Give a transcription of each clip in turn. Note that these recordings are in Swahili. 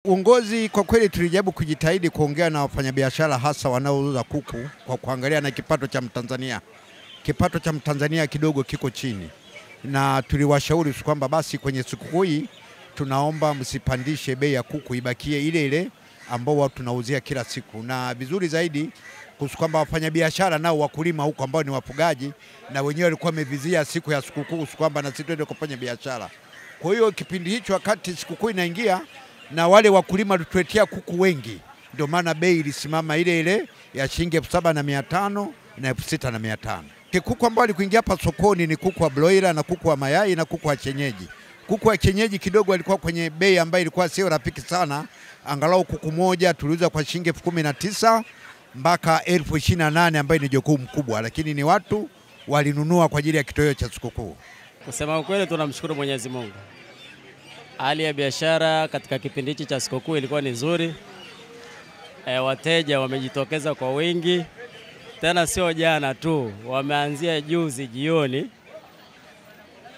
Uongozi kwa kweli tulijaribu kujitahidi kuongea na wafanyabiashara hasa wanaouza kuku kwa kuangalia na kipato cha Mtanzania. Kipato cha Mtanzania kidogo kiko chini. Na tuliwashauri kwamba basi kwenye sikukuu hii tunaomba msipandishe bei ya kuku, ibakie ile ile ambao watu tunauzia kila siku. Na vizuri zaidi kwamba wafanyabiashara nao wakulima huko ambao ni wafugaji na wenyewe walikuwa wamevizia siku ya sikukuu kwamba na sisi twende kufanya biashara. Kwa hiyo kipindi hicho wakati sikukuu inaingia na wale wakulima tutuletea kuku wengi, ndio maana bei ilisimama ile ile ya shilingi 7,500 na 6,500. Kuku ambao alikuingia hapa sokoni ni kuku wa broiler na kuku wa mayai na kuku wa kienyeji. Kuku wa kienyeji kidogo alikuwa kwenye bei ambayo ilikuwa sio rafiki sana. Angalau kuku moja tuliuza kwa shilingi 19,000 mpaka 28,000 ambayo ni jukumu kubwa, lakini ni watu walinunua kwa ajili ya kitoweo cha sikukuu. Kusema ukweli tunamshukuru Mwenyezi Mungu. Hali ya biashara katika kipindi hichi cha sikukuu ilikuwa ni nzuri. Wateja wamejitokeza kwa wingi. Tena sio jana tu, wameanzia juzi jioni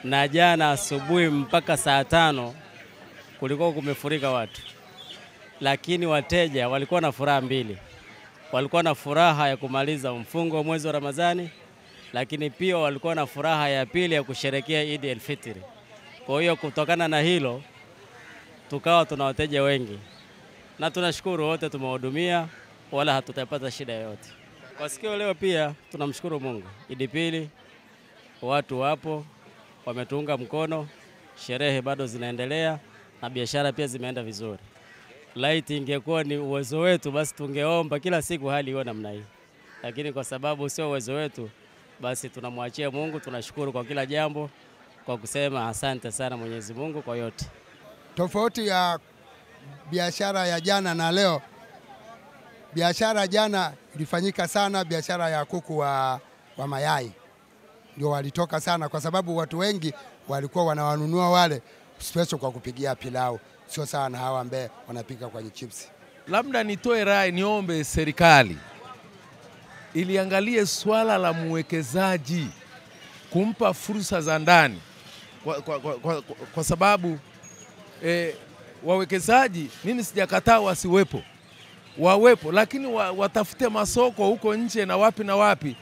na jana asubuhi mpaka saa 5 kulikuwa kumefurika watu. Lakini wateja walikuwa na furaha mbili. Walikuwa na furaha ya kumaliza mfungo wa mwezi wa Ramadhani, lakini pia walikuwa na furaha ya pili ya kusherehekea Eid al-Fitr. Kwa hiyo kutokana na hilo tukawa tuna wateja wengi. Na tunashukuru wote tumewahudumia wala hatutapata shida yoyote. Kwa sikio leo pia tunamshukuru Mungu. Eid pili watu wapo wametuunga mkono, sherehe bado zinaendelea na biashara pia zimeenda vizuri. Laiti ingekuwa ni uwezo wetu basi tungeomba kila siku hali iwe namna hii. Lakini kwa sababu sio uwezo wetu basi tunamwachia Mungu, tunashukuru kwa kila jambo kwa kusema asante sana Mwenyezi Mungu kwa yote. Tofauti ya biashara ya jana na leo, biashara jana ilifanyika sana, biashara ya kuku wa mayai ndio walitoka sana kwa sababu watu wengi walikuwa wanawanunua wale special kwa kupigia pilau, sio sana hawa ambaye wanapika kwenye chips. Labda nitoe rai, niombe serikali iliangalie swala la mwekezaji, kumpa fursa za ndani kwa sababu wawekezaji mimi sijakataa wasiwepo, wawepo, lakini watafute masoko huko nje na wapi